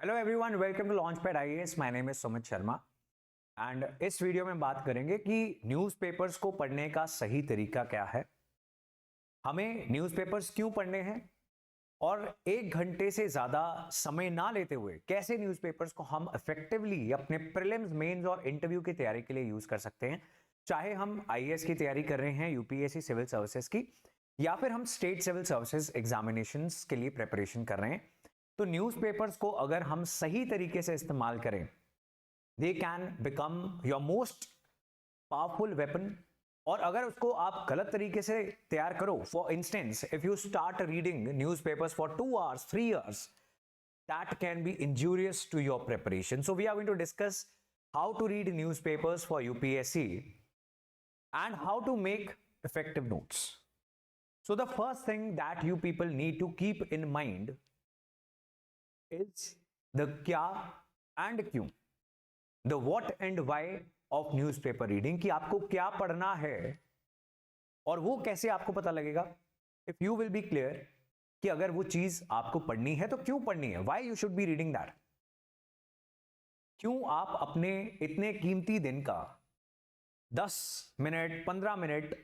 Hello everyone, welcome to launchpad IAS. My name is Sumit Sharma and इस video में बात करेंगे कि न्यूज़पेपर्स को पढ़ने का सही तरीका क्या है, हमें न्यूज़पेपर्स क्यों पढ़ने हैं और 1 घंटे से ज्यादा समय ना लेते हुए कैसे न्यूज़पेपर्स को हम इफेक्टिवली अपने प्रीलिम्स, मेंस और इंटरव्यू की तैयारी के लिए यूज कर सकते हैं। चाहे हम आईएएस की तैयारी कर रहे हैं, यूपीएससी सिविल सर्विसेज की, या फिर हम स्टेट सिविल सर्विसेज एग्जामिनेशंस के लिए प्रिपरेशन कर रहे हैं, तो न्यूज़पेपर्स को अगर हम सही तरीके से इस्तेमाल करें, they can become your most powerful weapon. और अगर उसको आप गलत तरीके से तैयार करो, for instance if you start reading newspapers for 2 hours 3 hours, that can be injurious to your preparation. So we are going to discuss how to read newspapers for UPSC and how to make effective notes. So the first thing that you people need to keep in mind is the क्या and क्यों, the what and why of newspaper reading, कि आपको क्या पढ़ना है और वो कैसे आपको पता लगेगा। If you will be clear कि अगर वो चीज आपको पढ़नी है तो क्यों पढ़नी है, why you should be reading that, क्यों आप अपने इतने कीमती दिन का 10 मिनट 15 मिनट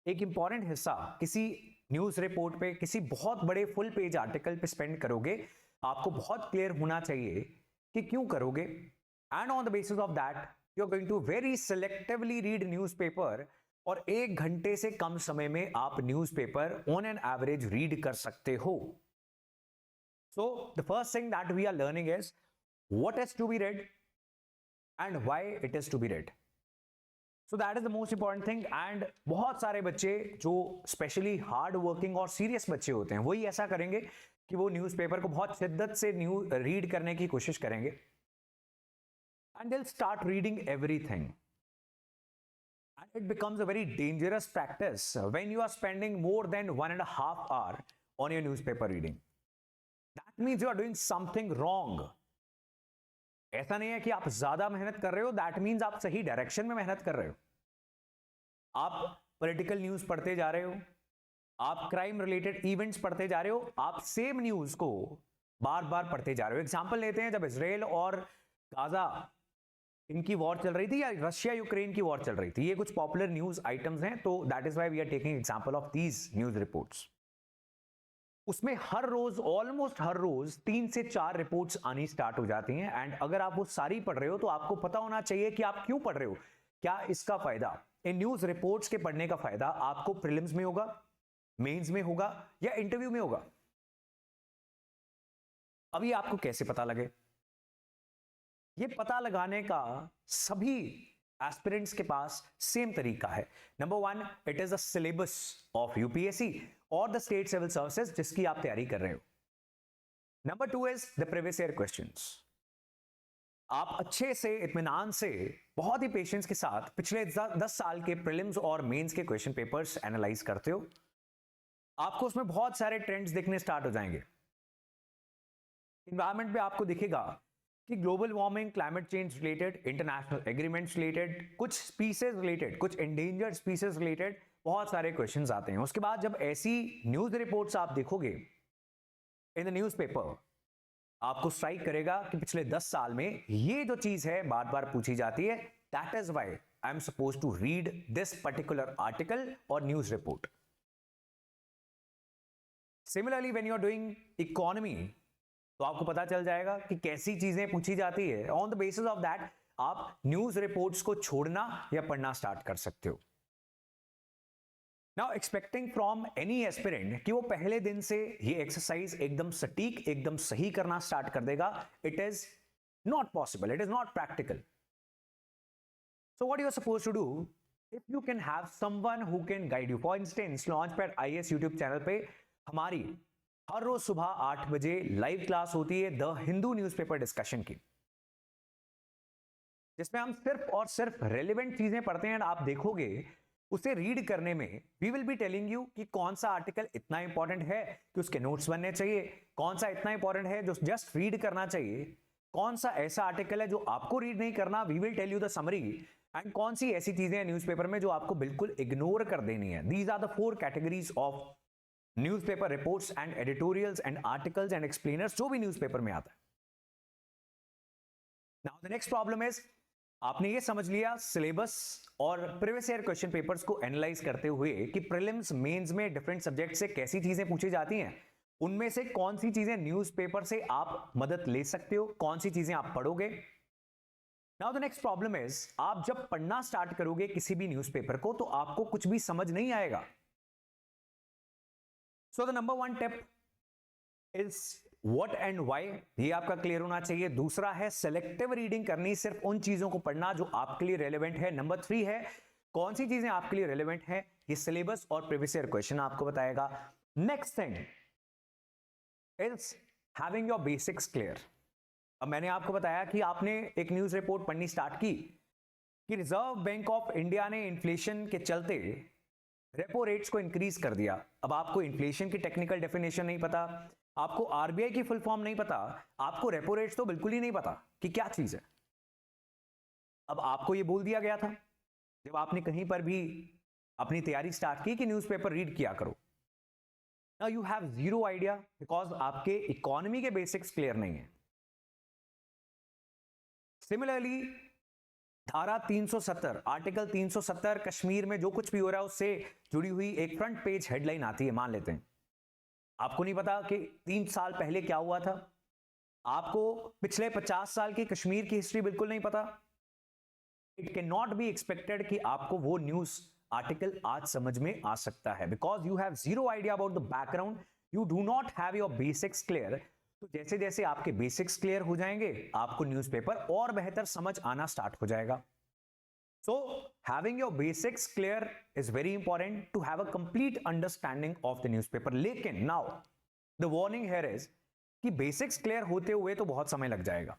एक इंपॉर्टेंट हिस्सा किसी न्यूज रिपोर्ट पे, किसी बहुत बड़े फुल पेज आर्टिकल पे स्पेंड करोगे। आपको बहुत क्लियर होना चाहिए कि क्यों करोगे, and on the basis of that you are going to very selectively read newspaper, और 1 घंटे से कम समय में आप newspaper on an average read कर सकते हो। So the first thing that we are learning is what is to be read and why it is to be read. So that is the most important thing. And बहुत सारे बच्चे जो specially hard working और serious बच्चे होते हैं, वही ऐसा करेंगे कि वो न्यूज़पेपर को बहुत शिद्दत से रीड करने की कोशिश करेंगे, and they'll start reading everything, and it becomes a very dangerous practice when you are spending more than 1.5 hour on your newspaper reading. That means you are doing something wrong. ऐसा नहीं है कि आप ज्यादा मेहनत कर रहे हो, दैट मीन्स आप सही डायरेक्शन में मेहनत कर रहे हो। आप पॉलिटिकल न्यूज पढ़ते जा रहे हो, आप क्राइम रिलेटेड इवेंट्स पढ़ते जा रहे हो, आप सेम न्यूज को बार बार पढ़ते जा रहे हो। एग्जाम्पल लेते हैं, जब इसराइल और गाजा इनकी वॉर चल रही थी, या रशिया यूक्रेन की वॉर चल रही थी, ये कुछ पॉपुलर न्यूज आइटम्स हैं, तो that is why we are taking example of these news reports. उसमें हर रोज, ऑलमोस्ट हर रोज 3 से 4 रिपोर्ट्स आनी स्टार्ट हो जाती हैं, एंड अगर आप वो सारी पढ़ रहे हो तो आपको पता होना चाहिए कि आप क्यों पढ़ रहे हो। क्या इसका फायदा, इन न्यूज रिपोर्ट्स के पढ़ने का फायदा आपको प्रीलिम्स में होगा, मेंस में होगा, या इंटरव्यू में होगा। अभी आपको कैसे पता लगे, ये पता लगाने का सभी एस्पिरेंट्स के पास सेम तरीका है। Number 1, it is the syllabus of UPSC और द स्टेट सिविल सर्विसेज जिसकी आप तैयारी कर रहे हो। Number 2 is the previous year questions. आप अच्छे से, इत्मीनान से, बहुत ही पेशेंस के साथ पिछले 10 साल के प्रीलिम्स और मेंस के क्वेश्चन पेपर्स एनालाइज करते हो। आपको उसमें बहुत सारे ट्रेंड्स दिखने स्टार्ट हो जाएंगे। इन्वायरमेंट पे आपको दिखेगा कि global warming, climate change related, international agreements related, कुछ स्पीसीज रिलेटेड, कुछ एंडेंजर्ड स्पीसीज रिलेटेड बहुत सारे क्वेश्चंस आते हैं। उसके बाद जब ऐसी न्यूज रिपोर्ट्स आप देखोगे इन द न्यूज़पेपर, आपको स्ट्राइक करेगा कि पिछले 10 साल में ये जो चीज है बार बार पूछी जाती है। That is why I am suppose to read this particular article और news report. Similarly when you are doing economy, तो आपको पता चल जाएगा कि कैसी चीजें पूछी जाती है। On the basis of that आप न्यूज रिपोर्ट्स को छोड़ना या पढ़ना स्टार्ट कर सकते हो। Now expecting from any aspirant कि वो पहले दिन से ये एक्सरसाइज एकदम सटीक, एकदम सही करना स्टार्ट कर देगा, it is not possible, it is not practical. So what you are suppose to do, if you can have someone who can guide you. For instance, launchpad IAS YouTube channel पे हमारी हर रोज सुबह 8 बजे live class होती है the Hindu newspaper discussion की, जिसमें हम सिर्फ और सिर्फ रेलेवेंट चीजें पढ़ते हैं। आप देखोगे उसे रीड करने में we will be telling you कि कौन सा आर्टिकल इतना इंपॉर्टेंट है कि उसके नोट्स बनने चाहिए, कौन सा इतना इंपॉर्टेंट है जो जस्ट रीड करना चाहिए, कौन सा ऐसा आर्टिकल है जो आपको रीड नहीं करना, we will tell you the summary, and कौन सी ऐसी चीजें हैं न्यूज़पेपर में जो आपको बिल्कुल इग्नोर कर देनी है। These are the 4 categories of newspaper reports and editorials and articles and explainers, जो भी न्यूज़पेपर में आता है। Now the next problem is, आपने ये समझ लिया सिलेबस और प्रीवियस ईयर क्वेश्चन पेपर्स को एनालाइज करते हुए कि प्रीलिम्स मेंस में डिफरेंट सब्जेक्ट से कैसी चीजें पूछी जाती हैं, उनमें से कौन सी चीजें न्यूज़पेपर से आप मदद ले सकते हो, कौन सी चीजें आप पढ़ोगे। Now the next problem is, आप जब पढ़ना स्टार्ट करोगे किसी भी न्यूज़पेपर को तो आपको कुछ भी समझ नहीं आएगा। So the number one tip is what and why, ये आपका क्लियर होना चाहिए। दूसरा है सेलेक्टिव रीडिंग करनी, सिर्फ उन चीजों को पढ़ना जो आपके लिए रेलेवेंट है। नंबर थ्री है कौन सी चीजें आपके लिए रेलेवेंट है, ये सिलेबस और प्रीवियस ईयर क्वेश्चन आपको बताएगा। Next thing is having your basics clear. अब मैंने आपको बताया कि आपने एक न्यूज रिपोर्ट पढ़नी स्टार्ट की कि रिजर्व बैंक ऑफ इंडिया ने इन्फ्लेशन के चलते रेपो रेट्स को इंक्रीज कर दिया। अब आपको इन्फ्लेशन की टेक्निकल डेफिनेशन नहीं पता, आपको आरबीआई की फुल फॉर्म नहीं पता, आपको रेपो रेट्स तो बिल्कुल ही नहीं पता कि क्या चीज है। अब आपको यह बोल दिया गया था जब आपने कहीं पर भी अपनी तैयारी स्टार्ट की कि न्यूज़पेपर रीड किया करो। Now you have zero idea because आपके इकोनॉमी के बेसिक्स क्लियर नहीं है। सिमिलरली धारा 370, आर्टिकल 370 कश्मीर में जो कुछ भी हो रहा है उससे जुड़ी हुई एक फ्रंट पेज हेडलाइन आती है, मान लेते हैं। आपको नहीं पता कि 3 साल पहले क्या हुआ था, आपको पिछले 50 साल की कश्मीर की हिस्ट्री बिल्कुल नहीं पता। It can not be expected कि आपको वो न्यूज आर्टिकल आज समझ में आ सकता है because you have zero idea about the background, you do not have your basics clear. तो जैसे जैसे आपके बेसिक्स क्लियर हो जाएंगे आपको न्यूज़पेपर और बेहतर समझ आना स्टार्ट हो जाएगा। So having your basics clear is very important to have a complete understanding of the newspaper. लेकिन now the warning here is कि basics clear होते हुए तो बहुत समय लग जाएगा।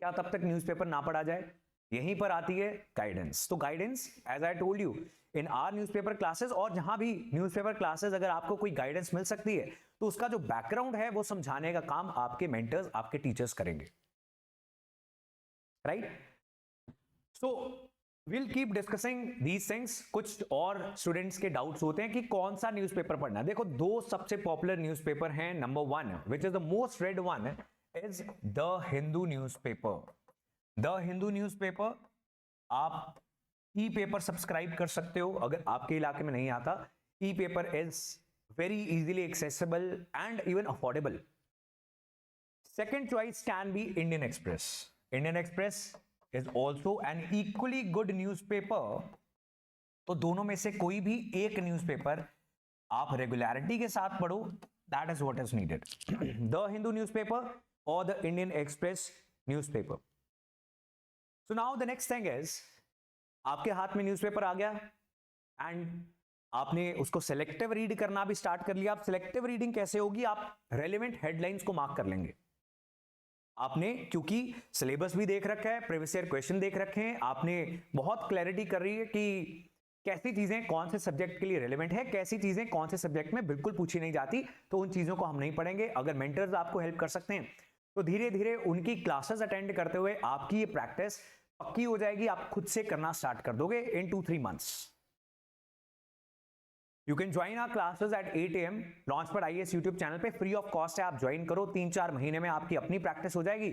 क्या तब तक न्यूज़पेपर ना पढ़ा जाए? यहीं पर आती है गाइडेंस। तो guidance as I told you in our newspaper classes, और जहां भी न्यूज़पेपर क्लासेस अगर आपको कोई गाइडेंस मिल सकती है तो उसका जो बैकग्राउंड है वो समझाने का काम आपके मेंटर्स, आपके टीचर्स करेंगे, right? So will keep discussing these things. कुछ और स्टूडेंट्स के डाउट्स होते हैं कि कौन सा न्यूज़पेपर पढ़ना। देखो दो सबसे पॉपुलर न्यूज़पेपर हैं। Number one which is the most red one is the Hindu newspaper. The Hindu newspaper आप ई पेपर सब्सक्राइब कर सकते हो अगर आपके इलाके में नहीं आता। E paper is very easily accessible and even affordable. Second choice can be Indian Express. Indian Express is also an equally good newspaper. तो दोनों में से कोई भी एक न्यूज़पेपर आप रेगुलरिटी के साथ पढ़ो, that is what is needed. The Hindu newspaper or the Indian Express newspaper. So now the next thing is, आपके हाथ में न्यूज़पेपर आ गया एंड आपने उसको सेलेक्टिव रीड करना भी स्टार्ट कर लिया। आप सेलेक्टिव रीडिंग कैसे होगी? आप रेलेवेंट हेडलाइंस को मार्क कर लेंगे। आपने क्योंकि सिलेबस भी देख रखा है, प्रीवियस ईयर क्वेश्चन देख रखे हैं, आपने बहुत क्लैरिटी कर रही है कि कैसी चीजें कौन से सब्जेक्ट के लिए रेलेवेंट है, कैसी चीजें कौन से सब्जेक्ट में बिल्कुल पूछी नहीं जाती, तो उन चीजों को हम नहीं पढ़ेंगे। अगर मेंटर्स आपको हेल्प कर सकते हैं तो धीरे धीरे उनकी क्लासेस अटेंड करते हुए आपकी ये प्रैक्टिस पक्की हो जाएगी। आप खुद से करना स्टार्ट कर दोगे in 2-3 months। You can join our classes at 8 AM launchpad IAS YouTube channel पे, फ्री ऑफ कॉस्ट है। आप ज्वाइन करो, 3-4 महीने में आपकी अपनी प्रैक्टिस हो जाएगी।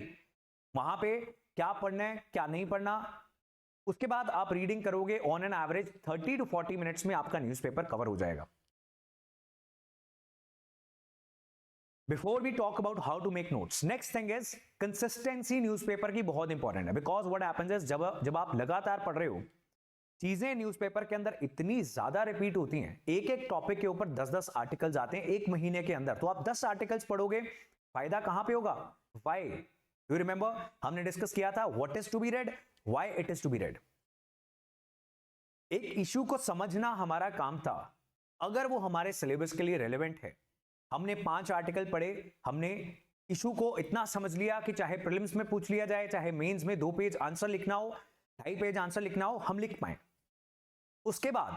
वहां पे क्या पढ़ना है क्या नहीं पढ़ना, उसके बाद आप रीडिंग करोगे on an average 30 to 40 minutes में आपका न्यूज़पेपर कवर हो जाएगा। Before we talk about how to make notes, next thing is consistency newspaper की बहुत इंपॉर्टेंट है। बिकॉज व्हाट हैपेंस इज जब आप लगातार पढ़ रहे हो, चीजें न्यूज़पेपर के अंदर इतनी ज्यादा रिपीट होती हैं, एक एक टॉपिक के ऊपर 10-10 आर्टिकल्स आते हैं एक महीने के अंदर, तो आप 10 आर्टिकल्स पढ़ोगे, फायदा कहां पे होगा? व्हाई यू रिमेंबर हमने डिस्कस किया था what is to be read, why it is to be read. एक इशू को समझना हमारा काम था, अगर वो हमारे सिलेबस के लिए रेलेवेंट है। हमने 5 आर्टिकल पढ़े, हमने इशू को इतना समझ लिया कि चाहे प्रीलिम्स में पूछ लिया जाए, चाहे मेंस में 2 पेज आंसर लिखना हो, 2.5 पेज आंसर लिखना हो, हम लिख पाए। उसके बाद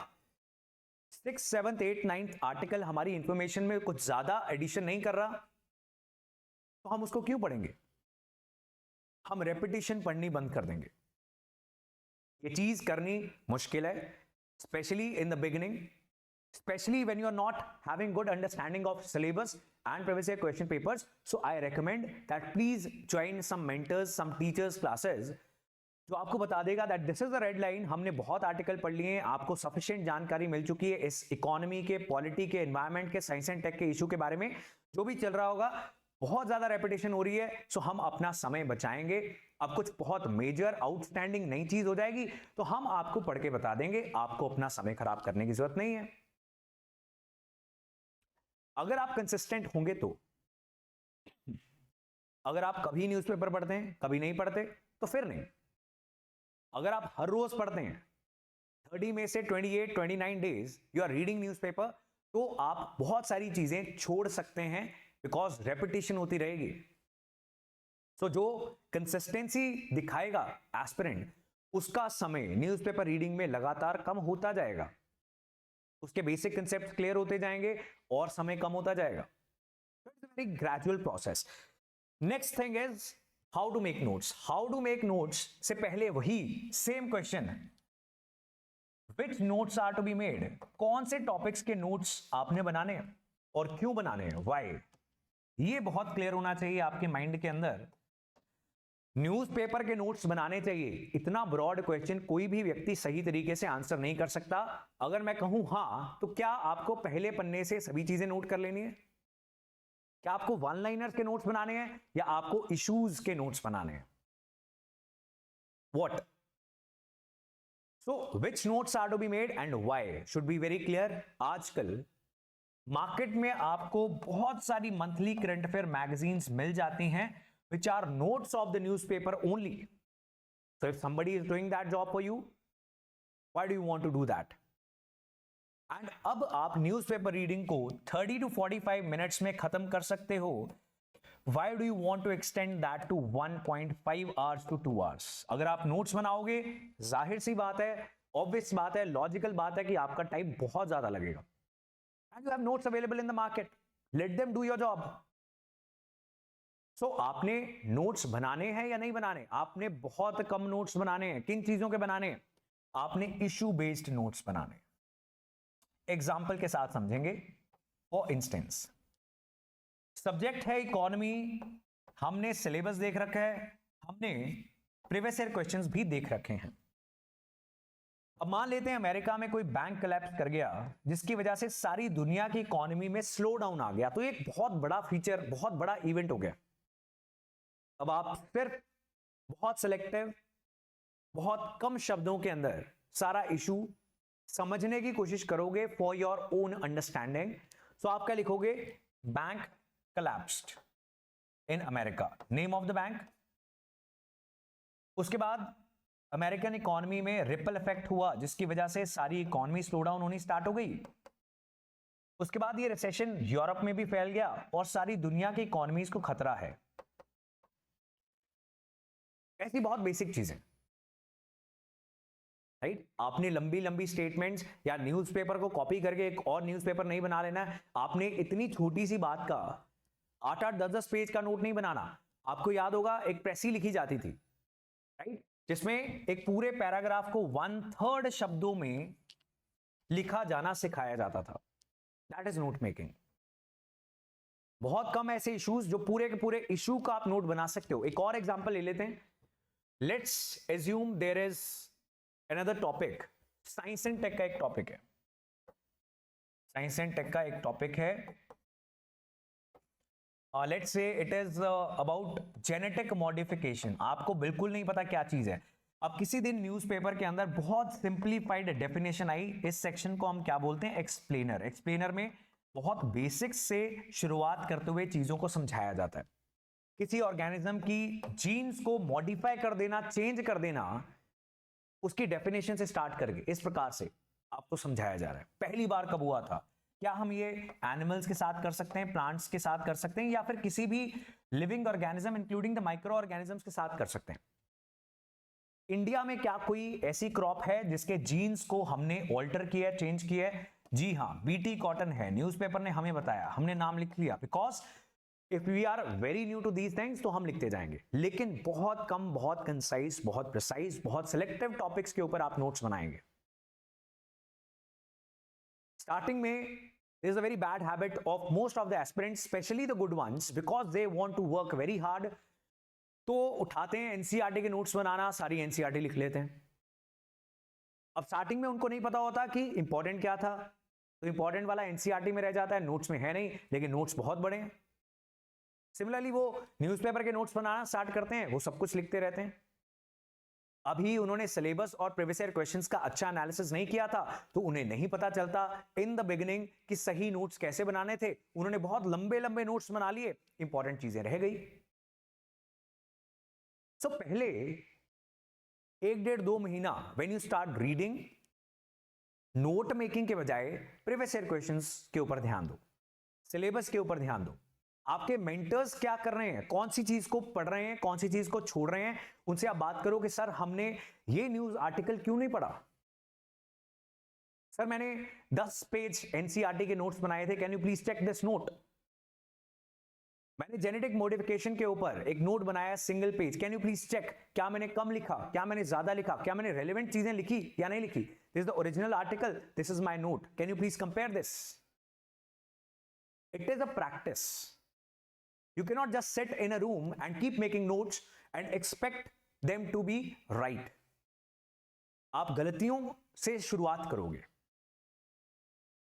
6th, 7th, 8th, 9th article हमारी इंफॉर्मेशन में कुछ ज्यादा एडिशन नहीं कर रहा, तो हम उसको क्यों पढ़ेंगे? हम रेपिटेशन पढ़नी बंद कर देंगे। ये चीज करनी मुश्किल है, specially in the beginning. especially when you are not having good understanding of syllabus and previous year question papers. So I recommend that please join some mentors, some teachers classes जो आपको बता देगा that this is the red line. हमने बहुत article पढ़ लिए हैं, आपको सफिशिएंट जानकारी मिल चुकी है इस इकोनॉमी के, पॉलिटी के, एनवायरमेंट के, साइंस एंड टेक के इशू के बारे में जो भी चल रहा होगा. बहुत ज्यादा रेपिटेशन हो रही है, सो हम अपना समय बचाएंगे. अब कुछ बहुत मेजर आउटस्टैंडिंग नई चीज हो जाएगी तो हम आपको पढ़ के बता देंगे, आपको अपना समय खराब करने की जरूरत नहीं है. अगर आप कंसिस्टेंट होंगे तो, अगर आप कभी न्यूज़पेपर पढ़ते हैं कभी नहीं पढ़ते तो फिर नहीं. अगर आप हर रोज पढ़ते हैं 30 में से 28 29 days you are reading newspaper, तो आप बहुत सारी चीजें छोड़ सकते हैं बिकॉज रेपिटेशन होती रहेगी. सो जो कंसिस्टेंसी दिखाएगा एस्पिरेंट, उसका समय न्यूज़पेपर रीडिंग में लगातार कम होता जाएगा, उसके बेसिक कंसेप्ट क्लियर होते जाएंगे और समय कम होता जाएगा. It's a very gradual process. Next thing is how to make notes. How to make notes से पहले वही same question, which notes are to be made. कौन से टॉपिक्स के नोट्स आपने बनाने हैं और क्यों बनाने हैं, व्हाई, ये बहुत क्लियर होना चाहिए आपके माइंड के अंदर. न्यूज़पेपर के नोट्स बनाने चाहिए. इतना ब्रॉड क्वेश्चन कोई भी व्यक्ति सही तरीके से आंसर नहीं कर सकता. अगर मैं कहूं हां, तो क्या आपको पहले पन्ने से सभी चीजें नोट कर लेनी है? क्या आपको वन लाइनर्स के नोट्स बनाने हैं या आपको इश्यूज के नोट्स बनाने हैं? What? So which notes are to be made and why should be very clear. आजकल मार्केट में आपको बहुत सारी मंथली करंट अफेयर मैगजीन्स मिल जाती हैं which are notes of the newspaper only. So if somebody is doing that job for you, why do you want to do that? And अब आप न्यूज़पेपर रीडिंग को 30 to 45 मिनट्स में खत्म कर सकते हो. Why do you want to extend that to 1.5 hours to 2 hours? अगर आप नोट्स बनाओगे, जाहिर सी बात है, ऑब्वियस बात है, लॉजिकल बात है कि आपका टाइम बहुत ज्यादा लगेगा. And you have notes available in the market. Let them do your job. आपने नोट्स बनाने हैं या नहीं बनाने? आपने बहुत कम नोट्स बनाने हैं. किन चीजों के बनाने हैं? आपने इशू बेस्ड नोट्स बनाने. एग्जाम्पल के साथ समझेंगे. फॉर इंस्टेंस, सब्जेक्ट है इकोनॉमी, हमने सिलेबस देख रखा है, हमने प्रीवियस ईयर क्वेश्चंस भी देख रखे हैं. अब मान लेते हैं अमेरिका में कोई बैंक कोलैप्स कर गया जिसकी वजह से सारी दुनिया की इकोनॉमी में स्लो डाउन आ गया. तो एक बहुत बड़ा फीचर, बहुत बड़ा इवेंट हो गया. अब आप सिर्फ बहुत सिलेक्टिव, बहुत कम शब्दों के अंदर सारा इशू समझने की कोशिश करोगे फॉर योर ओन अंडरस्टैंडिंग. सो आप क्या लिखोगे? Bank collapsed in America, name of the bank. उसके बाद अमेरिकन इकोनॉमी में रिपल इफेक्ट हुआ जिसकी वजह से सारी इकोनॉमी स्लो डाउन होनी स्टार्ट हो गई. उसके बाद ये रिसेशन यूरोप में भी फैल गया और सारी दुनिया की इकोनॉमीज को खतरा है. ऐसी बहुत बेसिक चीजें, राइट? आपने लंबी लंबी स्टेटमेंट्स या न्यूज़पेपर को कॉपी करके एक और न्यूज़पेपर नहीं बना लेना. आपने इतनी छोटी सी बात का 8-8 10-10 पेज का नोट नहीं बनाना. आपको याद होगा एक प्रेसी लिखी जाती थी, राइट, जिसमें एक पूरे पैराग्राफ को 1/3 शब्दों में लिखा जाना सिखाया जाता था. That is note making. बहुत कम ऐसे इश्यूज जो पूरे के पूरे इशू का आप नोट बना सकते हो. एक और एग्जांपल ले लेते हैं. Let's assume there is another topic. Science and tech का एक टॉपिक है. साइंस एंड टेक का एक टॉपिक है. Let's say it is about genetic modification. आपको बिल्कुल नहीं पता क्या चीज है. अब किसी दिन न्यूज़पेपर के अंदर बहुत सिंप्लीफाइड डेफिनेशन आई. इस सेक्शन को हम क्या बोलते हैं? एक्सप्लेनर. एक्सप्लेनर में बहुत बेसिक्स से शुरुआत करते हुए चीजों को समझाया जाता है. किसी ऑर्गेनिज्म की जीन्स को मॉडिफाई कर देना, चेंज कर देना, उसकी डेफिनेशन से स्टार्ट करके इस प्रकार से आपको समझाया जा रहा है. पहली बार कब हुआ था? क्या हम ये एनिमल्स के साथ कर सकते हैं, प्लांट्स के साथ कर सकते हैं, या फिर किसी भी living organism including the micro organisms के साथ कर सकते हैं? इंडिया में क्या कोई ऐसी क्रॉप है जिसके जीन्स को हमने ऑल्टर किया, चेंज किया है? जी हां, बीटी कॉटन है. न्यूज़पेपर ने हमें बताया, हमने नाम लिख लिया. Because if we are very new to these things तो हम लिखते जाएंगे. लेकिन बहुत कम, बहुत कंसाइज, बहुत प्रिसाइज, बहुत सिलेक्टिव टॉपिक्स के ऊपर आप नोट्स बनाएंगे. स्टार्टिंग में is a very bad habit of most of the aspirants, especially the good ones, because they want to work very hard. तो उठाते हैं एनसीईआरटी के नोट्स बनाना, सारी एनसीईआरटी लिख लेते हैं. अब स्टार्टिंग में उनको नहीं पता होता कि इंपॉर्टेंट क्या था, तो इंपॉर्टेंट वाला एनसीईआरटी में रह जाता है, नोट्स में है नहीं, लेकिन नोट्स बहुत बड़े हैं. सिमिलरली वो न्यूज़पेपर के नोट्स बनाना स्टार्ट करते हैं, वो सब कुछ लिखते रहते हैं. अभी उन्होंने सिलेबस और प्रीवियस ईयर क्वेश्चंस का अच्छा एनालिसिस नहीं किया था, तो उन्हें नहीं पता चलता इन द बिगिनिंग कि सही नोट्स कैसे बनाने थे. उन्होंने बहुत लंबे लंबे नोट्स बना लिए, इंपॉर्टेंट चीजें रह गई. सो पहले 1-1.5-2 महीना when you start reading, note making के बजाय प्रीवियस ईयर क्वेश्चंस के ऊपर ध्यान दो, सिलेबस के ऊपर ध्यान दो. आपके मेंटर्स क्या कर रहे हैं, कौन सी चीज को पढ़ रहे हैं, कौन सी चीज को छोड़ रहे हैं, उनसे आप बात करो कि सर हमने ये न्यूज आर्टिकल क्यों नहीं पढ़ा, सर मैंने 10 पेज एनसीईआरटी के नोट्स बनाए थे, can you please check this note. मैंने जेनेटिक मॉडिफिकेशन के ऊपर एक नोट बनाया single page, can you please check क्या मैंने कम लिखा, क्या मैंने ज्यादा लिखा, क्या मैंने रेलेवेंट चीजें लिखी या नहीं लिखी. This is the original article, this is my note, can you please compare this. It is a practice. You cannot just sit in a room and keep making notes and expect them to be right. आप गलतियों से शुरुआत करोगे.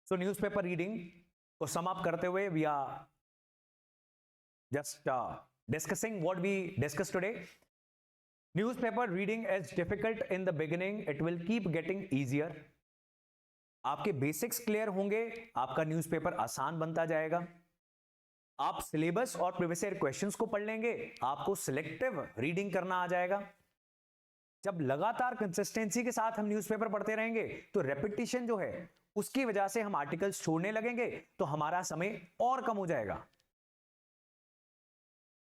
So newspaper reading को sum up करते हुए we are just discussing what we discussed today. Newspaper reading is difficult in the beginning. It will keep getting easier. आपके basics clear होंगे, आपका न्यूज़पेपर आसान बनता जाएगा. आप सिलेबस और प्रीवियस ईयर क्वेश्चंस को पढ़ लेंगे, आपको सिलेक्टिव रीडिंग करना आ जाएगा. जब लगातार कंसिस्टेंसी के साथ हम न्यूज़पेपर पढ़ते रहेंगे तो रेपिटेशन जो है उसकी वजह से हम आर्टिकल्स छोड़ने लगेंगे, तो हमारा समय और कम हो जाएगा.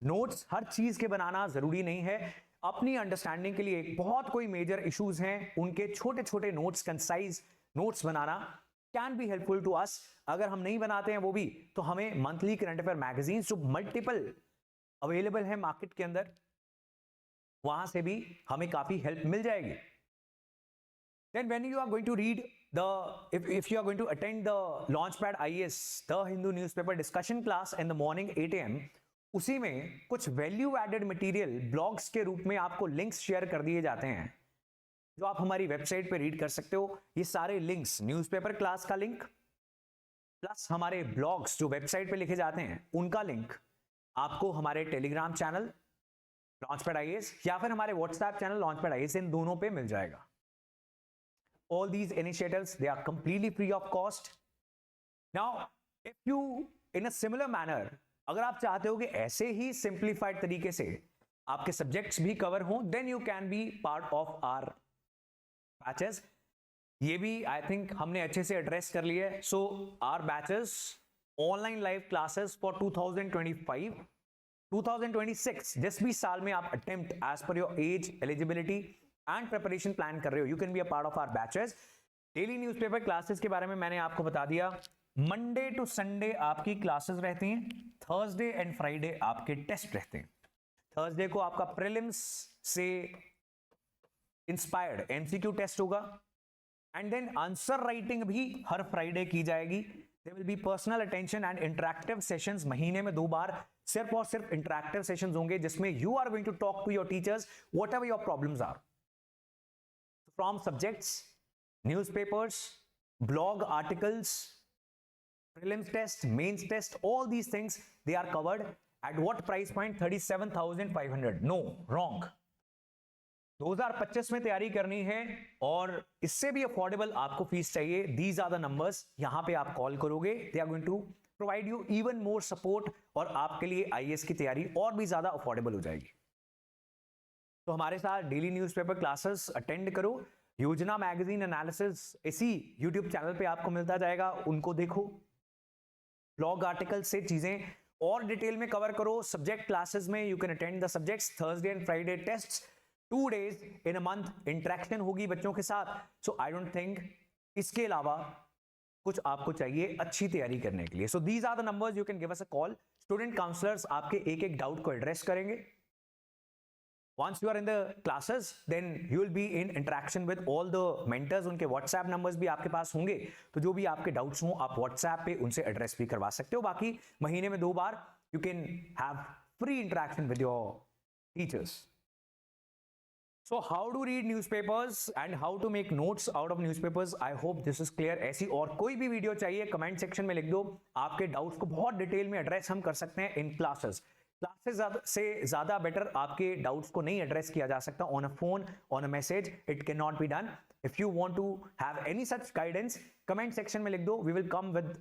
नोट्स हर चीज के बनाना जरूरी नहीं है. अपनी अंडरस्टैंडिंग के लिए बहुत कोई मेजर इश्यूज हैं, उनके छोटे छोटे नोट्स, कंसाइज नोट्स बनाना can be helpful to us. अगर हम नहीं बनाते हैं वो भी, तो हमें मंथली करंट अफेयर मैगजीन्स जो मल्टीपल अवेलेबल है मार्केट के अंदर, वहां से भी हमें काफी हेल्प मिल जाएगी. Then when you are going to read if you are going to attend the Launchpad IAS The Hindu newspaper discussion class in the morning 8 AM, उसी में कुछ वैल्यू एडेड मटेरियल ब्लॉग्स के रूप में आपको लिंक्स शेयर कर दिए जाते हैं जो आप हमारी वेबसाइट पे रीड कर सकते हो. ये सारे लिंक्स, न्यूज़पेपर क्लास का लिंक प्लस हमारे ब्लॉग्स जो वेबसाइट पे लिखे जाते हैं उनका लिंक आपको हमारे टेलीग्राम चैनल लॉन्चपैड आईएएस या फिर हमारे व्हाट्सएप चैनल लॉन्चपैड आईएएस, इन दोनों पे मिल जाएगा. All these initiatives, they are completely free of cost. Now, if you, in a similar manner, अगर आप चाहते हो कि ऐसे ही simplified तरीके से आपके subjects भी cover हों, then you can be part of our batches. ये भी I think हमने अच्छे से address कर लिए. So, our batches, online live classes for 2025, 2026, जिस भी साल में आप attempt as per your age, eligibility and preparation plan कर रहे हो, you can be a part of our batches. Daily newspaper classes के बारे में मैंने आपको बता दिया. मंडे टू संडे आपकी क्लासेस रहती हैं, थर्सडे एंड फ्राइडे आपके टेस्ट रहते हैं. थर्सडे को आपका प्रीलिम्स से इंस्पायर्ड एमसीक्यू टेस्ट होगा एंड देन आंसर राइटिंग भी हर फ्राइडे की जाएगी. There will be personal attention and interactive sessions, महीने में 2 बार सिर्फ और सिर्फ इंटरैक्टिव सेशंस होंगे जिसमें you are going to talk to your teachers whatever your problems are. From subjects, newspapers, blog articles, prelims test, mains test, all these things, they are covered at what price point? 37,500. No, wrong. 2025 में तैयारी करनी है और इससे भी affordable आपको fees चाहिए. These are the numbers. यहां पे आप कॉल करोगे, they are going to provide you even more support और आपके लिए आईएएस की तैयारी और भी ज्यादा अफोर्डेबल हो जाएगी. तो हमारे साथ डेली न्यूज़पेपर क्लासेस अटेंड करो. योजना मैगजीन एनालिसिस इसी यूट्यूब चैनल पे आपको मिलता जाएगा, उनको देखो. ब्लॉग आर्टिकल से चीजें और डिटेल में कवर करो. सब्जेक्ट क्लासेस में you can attend the subjects, Thursday and Friday tests, 2 days in a month interaction होगी बच्चों के साथ. सो आई डोंट थिंक इसके अलावा कुछ आपको चाहिए अच्छी तैयारी करने के लिए. So these are the numbers, you can give us a call. Student counsellors आपके एक एक डाउट को एड्रेस करेंगे. Once you are in the classes, then you will be in interaction with all the mentors. उनके WhatsApp numbers भी आपके पास होंगे, तो जो भी आपके doubts हो आप WhatsApp पे उनसे address भी करवा सकते हो. बाकी महीने में 2 बार you can have free interaction with your teachers. So how to read newspapers and how to make notes out of newspapers. I hope this is clear. ऐसी और कोई भी वीडियो चाहिए कमेंट सेक्शन में लिख दो. आपके डाउट्स को बहुत डिटेल में एड्रेस हम कर सकते हैं इन क्लासेस. क्लासेस से ज्यादा बेटर आपके डाउट्स को नहीं एड्रेस किया जा सकता on a phone, on a message. It can not be done. If you want to have any such guidance, comment section में लिख दो. We will come with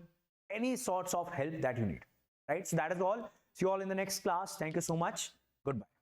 any sorts of help that you need. Right? So that is all. See you all in the next class. Thank you so much. Goodbye.